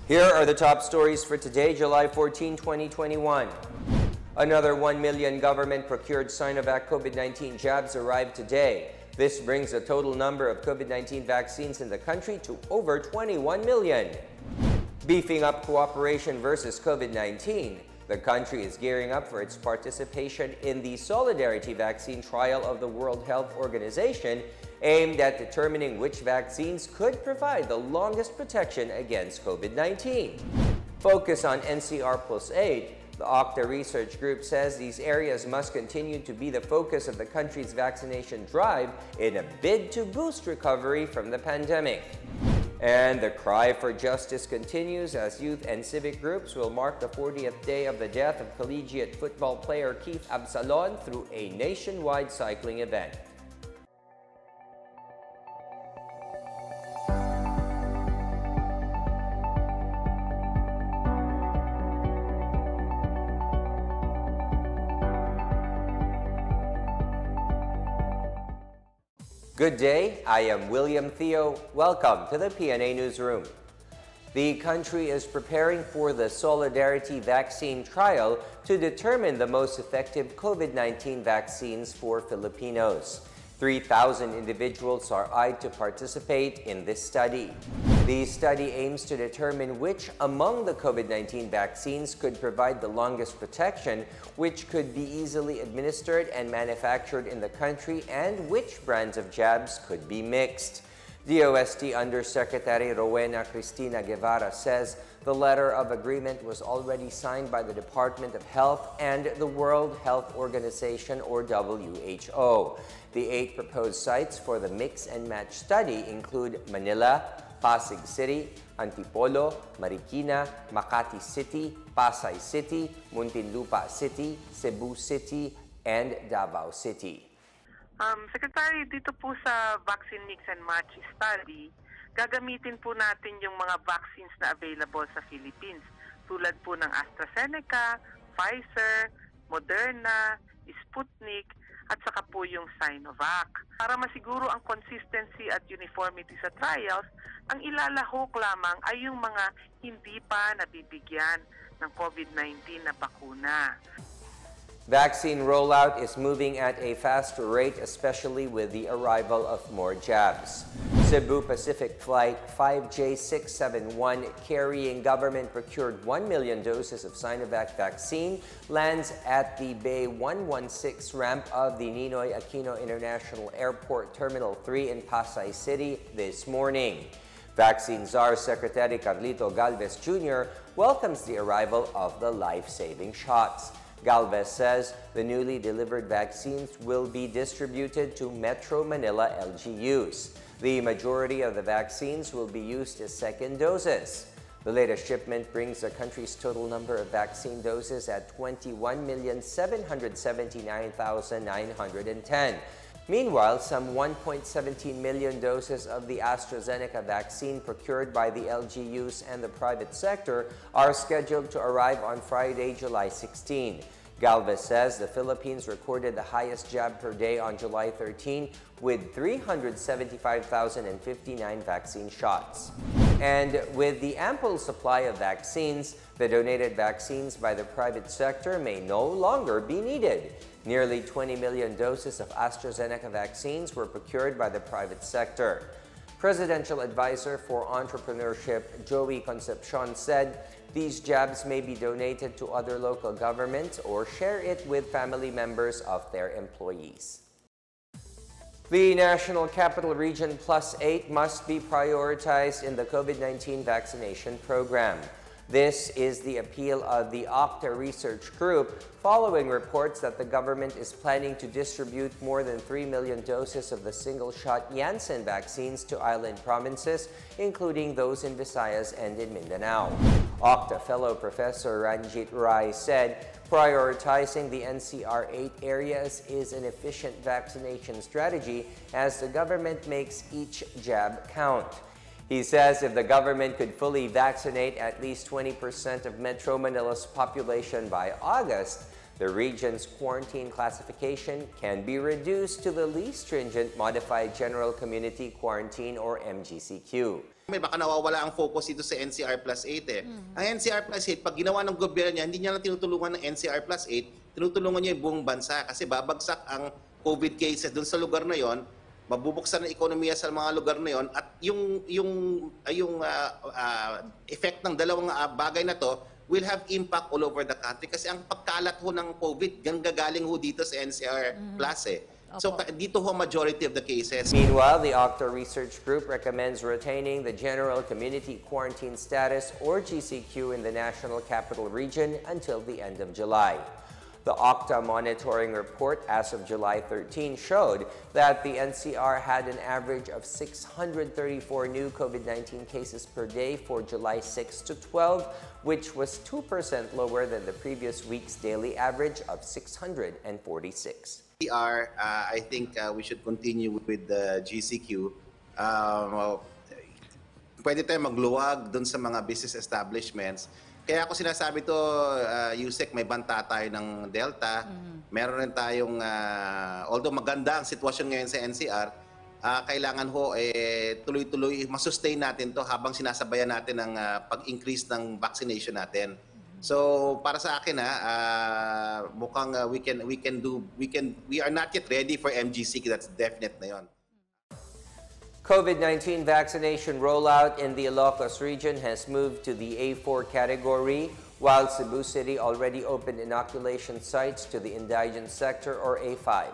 Here are the top stories for today, July 14, 2021. Another 1 million government-procured Sinovac COVID-19 jabs arrived today. This brings the total number of COVID-19 vaccines in the country to over 21 million. Beefing up cooperation versus COVID-19, the country is gearing up for its participation in the Solidarity vaccine trial of the World Health Organization, aimed at determining which vaccines could provide the longest protection against COVID-19. Focus on NCR+8. The Octa Research Group says these areas must continue to be the focus of the country's vaccination drive in a bid to boost recovery from the pandemic. And the cry for justice continues as youth and civic groups will mark the 40th day of the death of collegiate football player Keith Absalon through a nationwide cycling event. Good day, I am William Theo. Welcome to the PNA Newsroom. The country is preparing for the Solidarity vaccine trial to determine the most effective COVID-19 vaccines for Filipinos. 3,000 individuals are eyed to participate in this study. The study aims to determine which among the COVID-19 vaccines could provide the longest protection, which could be easily administered and manufactured in the country, and which brands of jabs could be mixed. DOST Undersecretary Rowena Cristina Guevara says the letter of agreement was already signed by the Department of Health and the World Health Organization, or WHO. The 8 proposed sites for the mix and match study include Manila, Pasig City, Antipolo, Marikina, Makati City, Pasay City, Muntinlupa City, Cebu City, and Davao City. Secretary, dito po sa vaccine mix and match study, gagamitin po natin yung mga vaccines na available sa Philippines, tulad po ng AstraZeneca, Pfizer, Moderna, Sputnik, at saka po yung Sinovac. Para masiguro ang consistency at uniformity sa trials, ang ilalahok lamang ay yung mga hindi pa nabibigyan ng COVID-19 na bakuna. Vaccine rollout is moving at a faster rate, especially with the arrival of more jabs. Cebu Pacific Flight 5J671, carrying government-procured 1 million doses of Sinovac vaccine, lands at the Bay 116 ramp of the Ninoy Aquino International Airport Terminal 3 in Pasay City this morning. Vaccine Czar Secretary Carlito Galvez Jr. welcomes the arrival of the life-saving shots. Galvez says the newly delivered vaccines will be distributed to Metro Manila LGUs. The majority of the vaccines will be used as second doses. The latest shipment brings the country's total number of vaccine doses at 21,779,910. Meanwhile, some 1.17 million doses of the AstraZeneca vaccine procured by the LGUs and the private sector are scheduled to arrive on Friday, July 16. Galvez says the Philippines recorded the highest jab per day on July 13 with 375,059 vaccine shots. And with the ample supply of vaccines, the donated vaccines by the private sector may no longer be needed. Nearly 20 million doses of AstraZeneca vaccines were procured by the private sector. Presidential Advisor for Entrepreneurship Joey Concepcion said these jabs may be donated to other local governments or share it with family members of their employees. The National Capital Region +8 must be prioritized in the COVID-19 vaccination program. This is the appeal of the Octa Research Group following reports that the government is planning to distribute more than 3 million doses of the single-shot Janssen vaccines to island provinces, including those in Visayas and in Mindanao. Octa fellow Professor Ranjit Rai said prioritizing the NCR 8 areas is an efficient vaccination strategy as the government makes each jab count. He says if the government could fully vaccinate at least 20% of Metro Manila's population by August, The region's quarantine classification can be reduced to the least stringent Modified General Community Quarantine or MGCQ. May baka nawawala ang focus dito sa NCR plus 8 eh. Ang NCR plus 8, pag ginawa ng gobyerno niya, hindi niya lang tinutulungan ng NCR plus 8, tinutulungan niya yung buong bansa kasi babagsak ang COVID cases doon sa lugar na yon, mabubuksan ang ekonomiya sa mga lugar na yon, at yung effect ng dalawang bagay na to will have impact all over the country kasi ang pagkalat ho ng COVID gagaling ho dito sa NCR plus eh. So dito ho majority of the cases. Meanwhile, the Octa Research Group recommends retaining the General Community Quarantine Status or GCQ in the National Capital Region until the end of July. The Octa monitoring report as of July 13 showed that the NCR had an average of 634 new COVID-19 cases per day for July 6 to 12, which was 2% lower than the previous week's daily average of 646. I think we should continue with the GCQ. Pwede tayo magluwag dun sa mga business establishments. Kaya ako sinasabi to, Yusek, may banta tayo ng Delta. Meron rin tayong, although maganda ang sitwasyon ngayon sa NCR, kailangan ho tuloy-tuloy masustain natin to habang sinasabayan natin ang pag-increase ng vaccination natin. So para sa akin mukhang we are not yet ready for MGC, that's definite na yon. COVID-19 vaccination rollout in the Ilocos region has moved to the A4 category, while Cebu City already opened inoculation sites to the indigent sector or A5.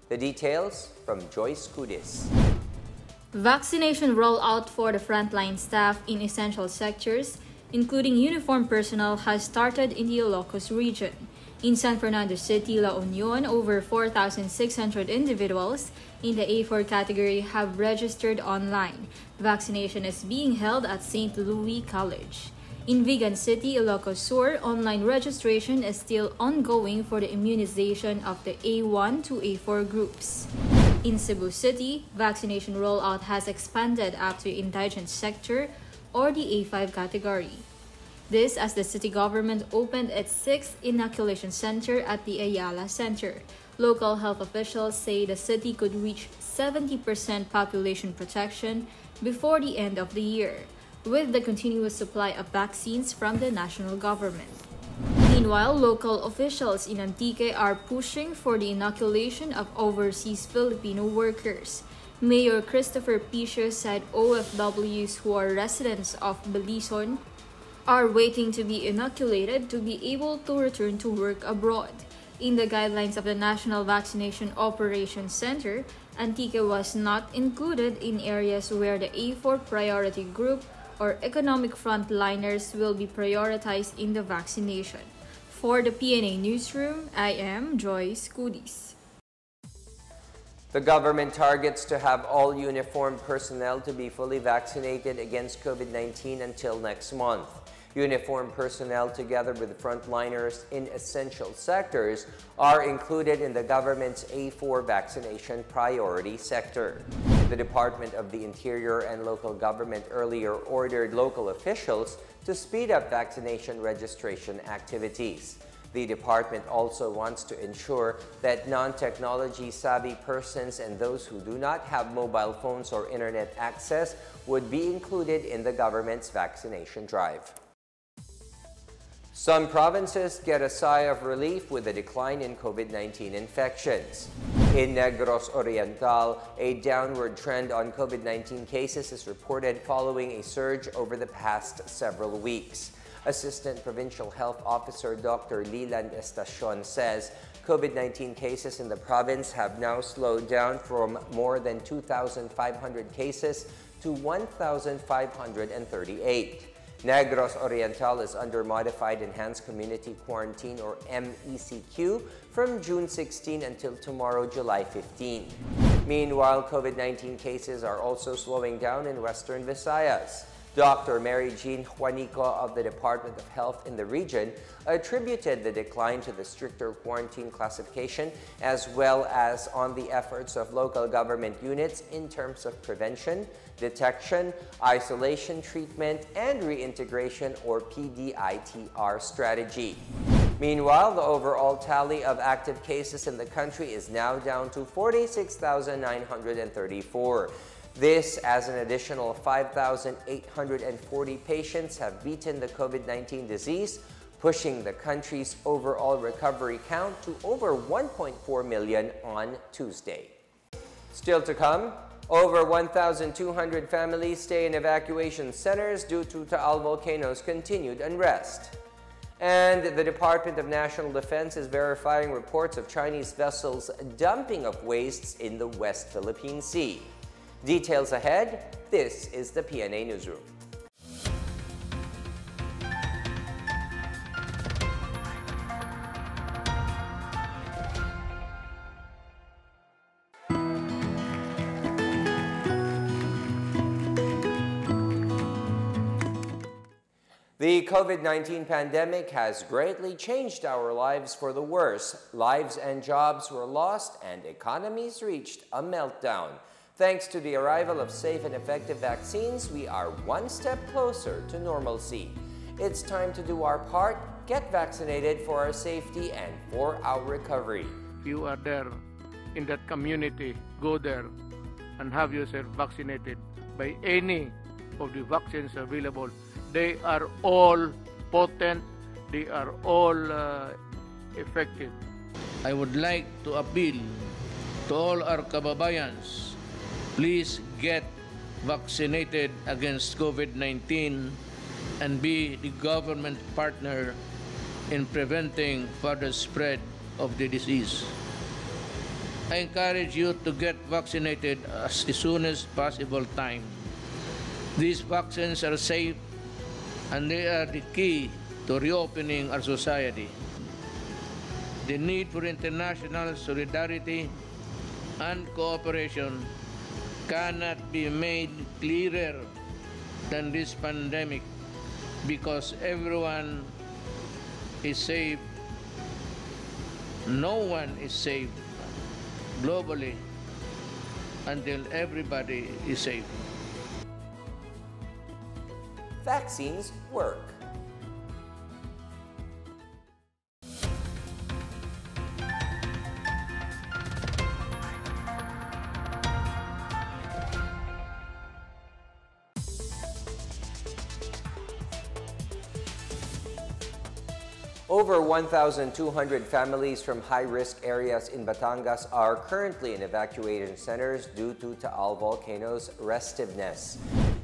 The details from Joyce Kudis. Vaccination rollout for the frontline staff in essential sectors, including uniformed personnel, has started in the Ilocos region. In San Fernando City, La Union, over 4,600 individuals in the A4 category have registered online. Vaccination is being held at St. Louis College. In Vigan City, Ilocos Sur, online registration is still ongoing for the immunization of the A1 to A4 groups. In Cebu City, vaccination rollout has expanded up to indigent sector or the A5 category. This as the city government opened its 6th inoculation center at the Ayala Center. Local health officials say the city could reach 70% population protection before the end of the year, with the continuous supply of vaccines from the national government. Meanwhile, local officials in Antique are pushing for the inoculation of overseas Filipino workers. Mayor Christopher Piscio said OFWs who are residents of Balizon are waiting to be inoculated to be able to return to work abroad. In the guidelines of the National Vaccination Operations Center, Antique was not included in areas where the A4 priority group or economic frontliners will be prioritized in the vaccination. For the PNA Newsroom, I am Joyce Kudis. The government targets to have all uniformed personnel to be fully vaccinated against COVID-19 until next month. Uniformed personnel, together with frontliners in essential sectors, are included in the government's A4 vaccination priority sector. The Department of the Interior and local government earlier ordered local officials to speed up vaccination registration activities. The department also wants to ensure that non-technology savvy persons and those who do not have mobile phones or internet access would be included in the government's vaccination drive. Some provinces get a sigh of relief with a decline in COVID-19 infections. In Negros Oriental, a downward trend on COVID-19 cases is reported following a surge over the past several weeks. Assistant Provincial Health Officer Dr. Leland Estacion says COVID-19 cases in the province have now slowed down from more than 2,500 cases to 1,538. Negros Oriental is under Modified Enhanced Community Quarantine or MECQ from June 16 until tomorrow, July 15. Meanwhile, COVID-19 cases are also slowing down in Western Visayas. Dr. Mary Jean Juanico of the Department of Health in the region attributed the decline to the stricter quarantine classification as well as on the efforts of local government units in terms of prevention, detection, isolation treatment, and reintegration or PDITR strategy. Meanwhile, the overall tally of active cases in the country is now down to 46,934. This as an additional 5,840 patients have beaten the COVID-19 disease, pushing the country's overall recovery count to over 1.4 million on Tuesday. Still to come, over 1,200 families stay in evacuation centers due to Taal volcano's continued unrest. And the Department of National Defense is verifying reports of Chinese vessels dumping of wastes in the West Philippine Sea. Details ahead, this is the PNA Newsroom. The COVID-19 pandemic has greatly changed our lives for the worse. Lives and jobs were lost and economies reached a meltdown. Thanks to the arrival of safe and effective vaccines, we are one step closer to normalcy. It's time to do our part, get vaccinated for our safety and for our recovery. If you are there in that community, go there and have yourself vaccinated by any of the vaccines available. They are all potent, they are all effective. I would like to appeal to all our kababayans, please get vaccinated against COVID-19 and be the government partner in preventing further spread of the disease. I encourage you to get vaccinated as soon as possible time. These vaccines are safe and they are the key to reopening our society. The need for international solidarity and cooperation cannot be made clearer than this pandemic, because everyone is safe. No one is safe globally until everybody is safe. Vaccines work. Over 1,200 families from high-risk areas in Batangas are currently in evacuation centers due to Taal volcano's restiveness.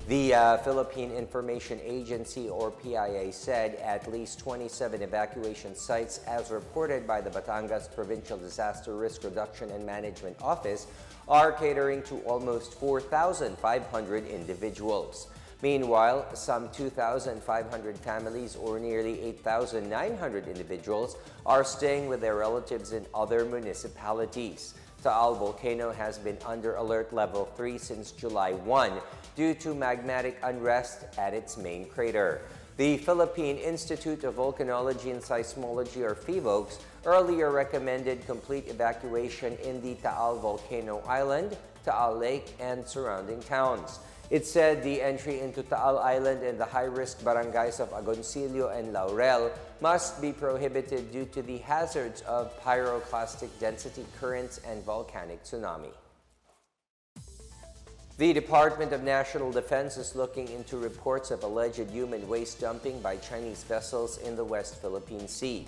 The Philippine Information Agency, or PIA, said at least 27 evacuation sites, as reported by the Batangas Provincial Disaster Risk Reduction and Management Office, are catering to almost 4,500 individuals. Meanwhile, some 2,500 families, or nearly 8,900 individuals, are staying with their relatives in other municipalities. Taal volcano has been under alert level 3 since July 1 due to magmatic unrest at its main crater. The Philippine Institute of Volcanology and Seismology, or PHIVOLCS, earlier recommended complete evacuation in the Taal Volcano Island, Taal Lake, and surrounding towns. It said the entry into Taal Island and the high-risk barangays of Agoncillo and Laurel must be prohibited due to the hazards of pyroclastic density currents and volcanic tsunami. The Department of National Defense is looking into reports of alleged human waste dumping by Chinese vessels in the West Philippine Sea.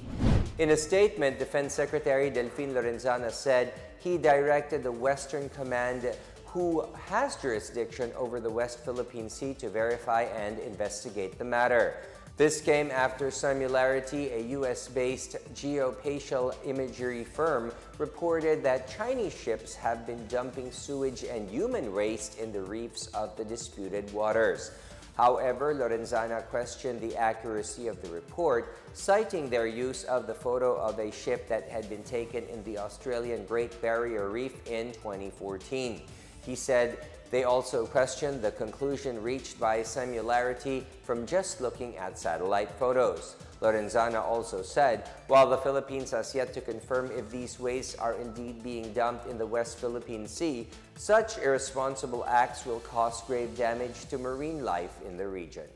In a statement, Defense Secretary Delfin Lorenzana said he directed the Western Command, who has jurisdiction over the West Philippine Sea, to verify and investigate the matter. This came after Similarity, a U.S.-based geospatial imagery firm, reported that Chinese ships have been dumping sewage and human waste in the reefs of the disputed waters. However, Lorenzana questioned the accuracy of the report, citing their use of the photo of a ship that had been taken in the Australian Great Barrier Reef in 2014. He said they also questioned the conclusion reached by Similarity from just looking at satellite photos. Lorenzana also said, while the Philippines has yet to confirm if these wastes are indeed being dumped in the West Philippine Sea, such irresponsible acts will cause grave damage to marine life in the region.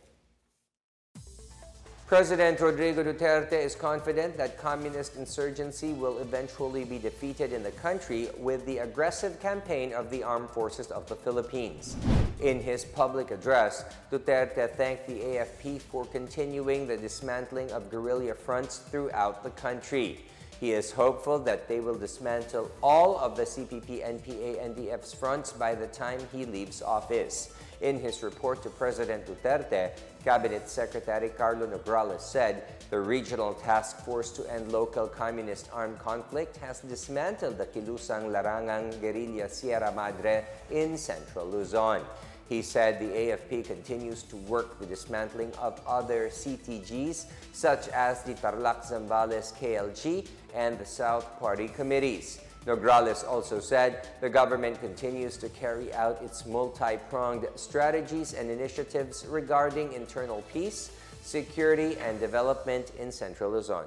President Rodrigo Duterte is confident that communist insurgency will eventually be defeated in the country with the aggressive campaign of the Armed Forces of the Philippines. In his public address, Duterte thanked the AFP for continuing the dismantling of guerrilla fronts throughout the country. He is hopeful that they will dismantle all of the CPP, NPA, NDF's fronts by the time he leaves office. In his report to President Duterte, Cabinet Secretary Carlo Nograles said the Regional Task Force to End Local Communist Armed Conflict has dismantled the Kilusang Larangang Guerrilla Sierra Madre in Central Luzon. He said the AFP continues to work the dismantling of other CTGs such as the Tarlac-Zambales KLG and the South Party committees. Nograles also said the government continues to carry out its multi-pronged strategies and initiatives regarding internal peace, security, and development in Central Luzon.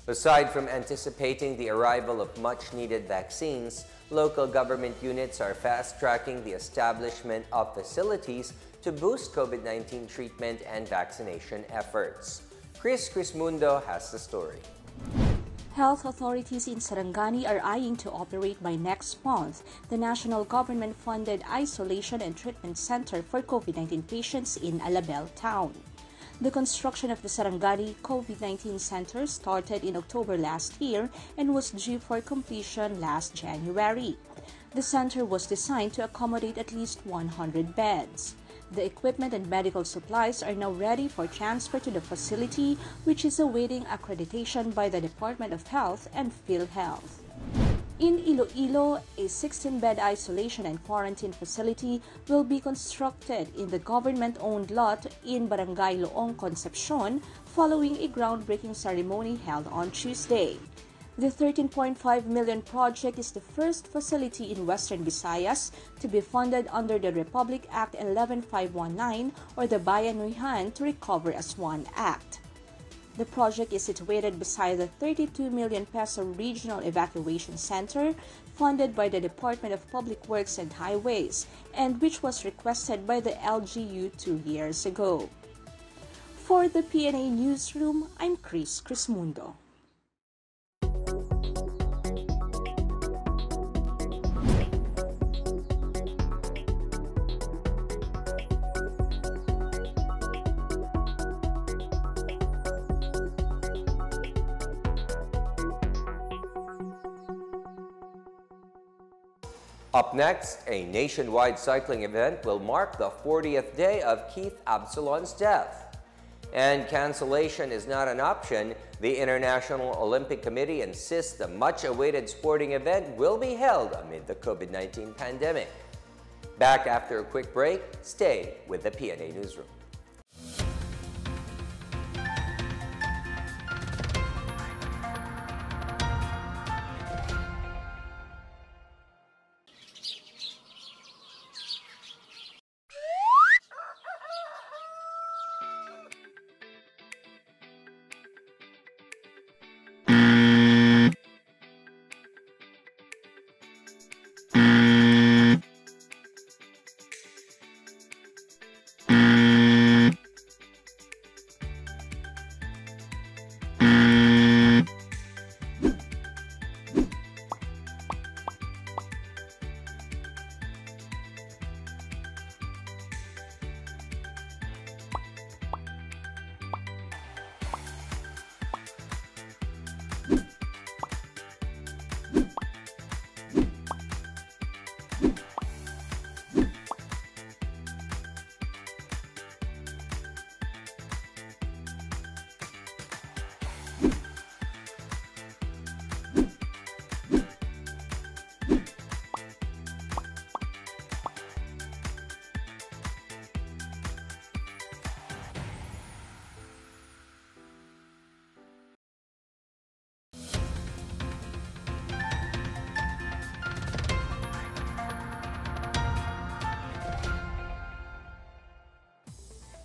Aside from anticipating the arrival of much-needed vaccines, local government units are fast-tracking the establishment of facilities to boost COVID-19 treatment and vaccination efforts. Chris Mundo has the story. Health authorities in Sarangani are eyeing to operate by next month the national government-funded Isolation and Treatment Center for COVID-19 patients in Alabel Town. The construction of the Sarangani COVID-19 Center started in October last year and was due for completion last January. The center was designed to accommodate at least 100 beds. The equipment and medical supplies are now ready for transfer to the facility, which is awaiting accreditation by the Department of Health and PhilHealth. In Iloilo, a 16-bed isolation and quarantine facility will be constructed in the government-owned lot in Barangay Loong, Concepcion, following a groundbreaking ceremony held on Tuesday. The 13.5 million project is the first facility in Western Visayas to be funded under the Republic Act 11519 or the Bayanihan to Recover as One Act. The project is situated beside the 32 million peso Regional Evacuation Center funded by the Department of Public Works and Highways and which was requested by the LGU 2 years ago. For the PNA Newsroom, I'm Chris Mundo. Up next, a nationwide cycling event will mark the 40th day of Keith Absalon's death. And cancellation is not an option. The International Olympic Committee insists the much-awaited sporting event will be held amid the COVID-19 pandemic. Back after a quick break, stay with the PNA Newsroom.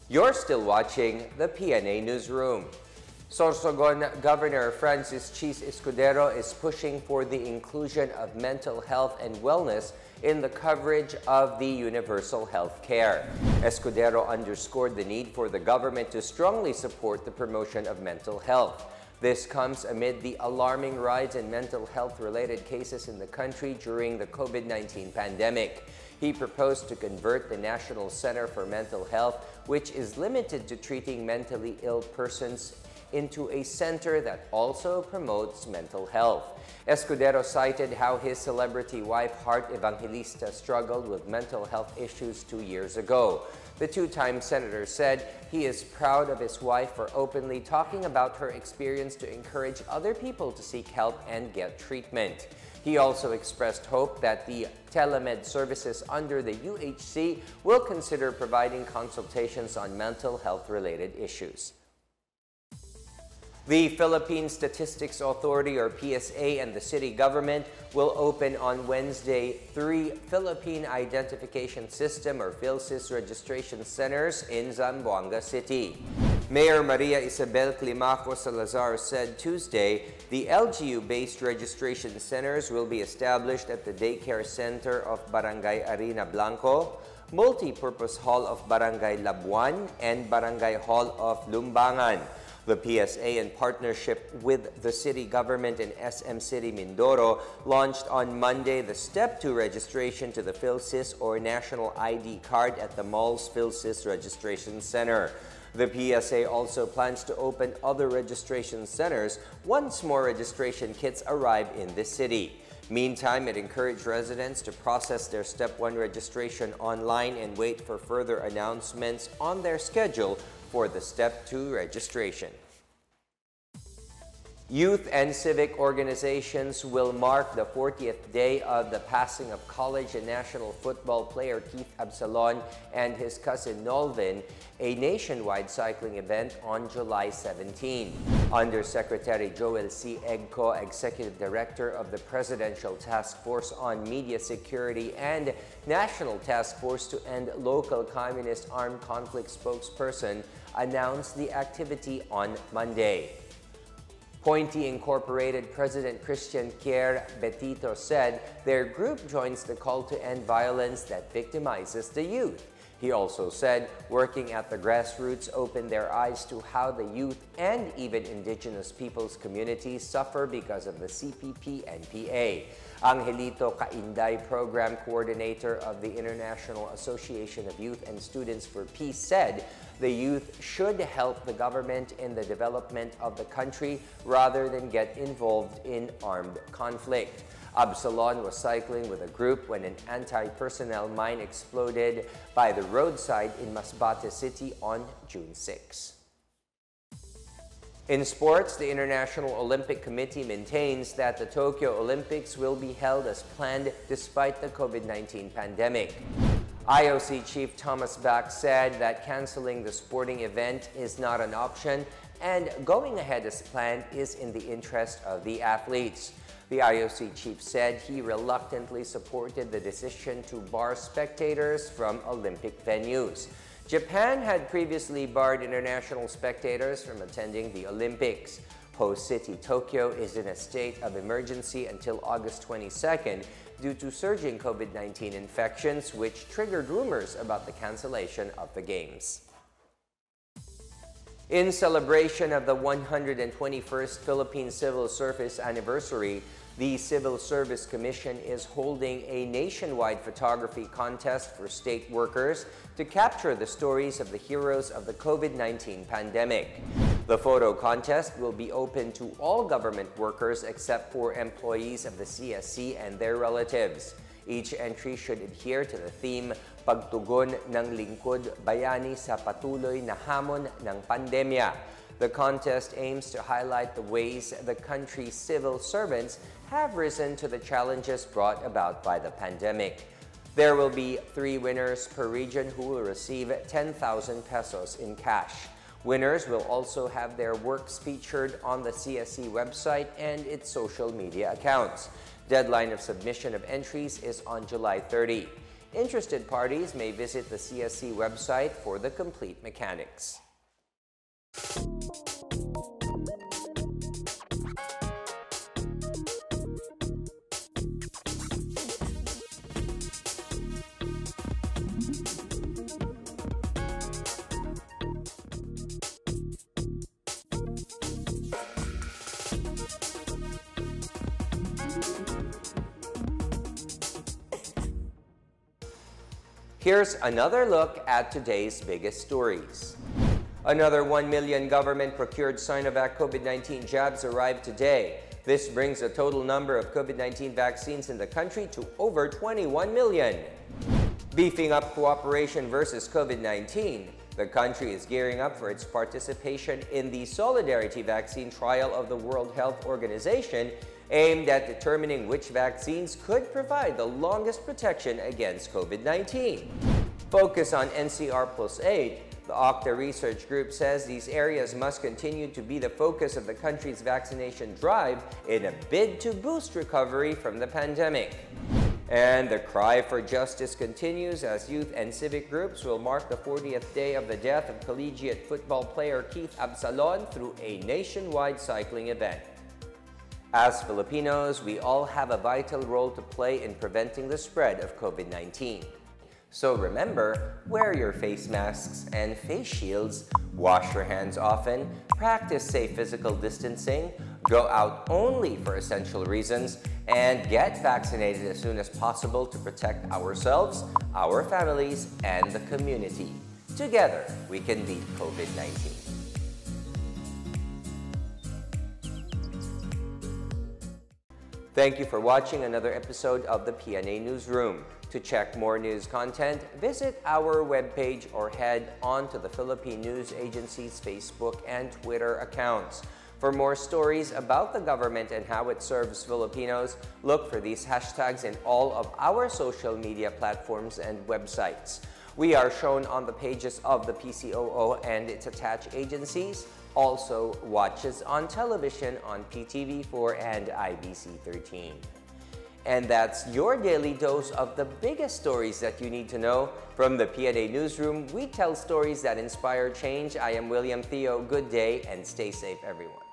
You're still watching the PNA Newsroom. Sorsogon Governor Francis Cheese Escudero is pushing for the inclusion of mental health and wellness in the coverage of the universal health care. Escudero underscored the need for the government to strongly support the promotion of mental health. This comes amid the alarming rise in mental health-related cases in the country during the COVID-19 pandemic. He proposed to convert the National Center for Mental Health, which is limited to treating mentally ill persons, into a center that also promotes mental health. Escudero cited how his celebrity wife, Heart Evangelista, struggled with mental health issues 2 years ago. The two-time senator said he is proud of his wife for openly talking about her experience to encourage other people to seek help and get treatment. He also expressed hope that the telemed services under the UHC will consider providing consultations on mental health-related issues. The Philippine Statistics Authority, or PSA, and the city government will open on Wednesday 3 Philippine Identification System, or PhilSys, registration centers in Zamboanga City. Mayor Maria Isabel Climaco Salazar said Tuesday the LGU-based registration centers will be established at the Daycare Center of Barangay Arena Blanco, Multi-Purpose Hall of Barangay Labuan, and Barangay Hall of Lumbangan. The PSA, in partnership with the city government and SM City Mindoro, launched on Monday the Step 2 registration to the PhilSys, or National ID Card, at the mall's PhilSys Registration Center. The PSA also plans to open other registration centers once more registration kits arrive in the city. Meantime, it encouraged residents to process their Step 1 registration online and wait for further announcements on their schedule for the Step 2 registration. Youth and civic organizations will mark the 40th day of the passing of college and national football player Keith Absalon and his cousin Nolvin, a nationwide cycling event on July 17. Undersecretary Joel C. Egco, Executive Director of the Presidential Task Force on Media Security and National Task Force to End Local Communist Armed Conflict spokesperson, announced the activity on Monday. Pointy Incorporated President Christian Kier Betito said their group joins the call to end violence that victimizes the youth. He also said working at the grassroots opened their eyes to how the youth and even indigenous peoples communities suffer because of the CPP-NPA. Angelito Cainday, Program Coordinator of the International Association of Youth and Students for Peace, said the youth should help the government in the development of the country rather than get involved in armed conflict. Absalon was cycling with a group when an anti-personnel mine exploded by the roadside in Masbate City on June 6. In sports, the International Olympic Committee maintains that the Tokyo Olympics will be held as planned despite the COVID-19 pandemic. IOC Chief Thomas Bach said that canceling the sporting event is not an option and going ahead as planned is in the interest of the athletes. The IOC chief said he reluctantly supported the decision to bar spectators from Olympic venues. Japan had previously barred international spectators from attending the Olympics. Host city Tokyo is in a state of emergency until August 22nd due to surging COVID-19 infections, which triggered rumors about the cancellation of the Games. In celebration of the 121st Philippine Civil Service anniversary, the Civil Service Commission is holding a nationwide photography contest for state workers to capture the stories of the heroes of the COVID-19 pandemic. The photo contest will be open to all government workers except for employees of the CSC and their relatives. Each entry should adhere to the theme, Pagtugon ng Lingkod Bayani sa Patuloy na Hamon ng Pandemya. The contest aims to highlight the ways the country's civil servants have risen to the challenges brought about by the pandemic. There will be 3 winners per region who will receive 10,000 pesos in cash. Winners will also have their works featured on the CSC website and its social media accounts. Deadline of submission of entries is on July 30. Interested parties may visit the CSC website for the complete mechanics. Here's another look at today's biggest stories. Another 1 million government-procured Sinovac COVID-19 jabs arrived today. This brings the total number of COVID-19 vaccines in the country to over 21 million. Beefing up cooperation versus COVID-19, the country is gearing up for its participation in the Solidarity vaccine trial of the World Health Organization, aimed at determining which vaccines could provide the longest protection against COVID-19. Focus on NCR+8. The Octa Research Group says these areas must continue to be the focus of the country's vaccination drive in a bid to boost recovery from the pandemic. And the cry for justice continues as youth and civic groups will mark the 40th day of the death of collegiate football player Keith Absalon through a nationwide cycling event. As Filipinos, we all have a vital role to play in preventing the spread of COVID-19. So remember, wear your face masks and face shields, wash your hands often, practice safe physical distancing, go out only for essential reasons, and get vaccinated as soon as possible to protect ourselves, our families, and the community. Together, we can beat COVID-19. Thank you for watching another episode of the PNA Newsroom. To check more news content, visit our webpage or head on to the Philippine News Agency's Facebook and Twitter accounts. For more stories about the government and how it serves Filipinos, look for these hashtags in all of our social media platforms and websites. We are shown on the pages of the PCOO and its attached agencies. Also, watch us on television on PTV4 and IBC13. And that's your daily dose of the biggest stories that you need to know. From the PNA Newsroom, we tell stories that inspire change. I am William Theo. Good day and stay safe, everyone.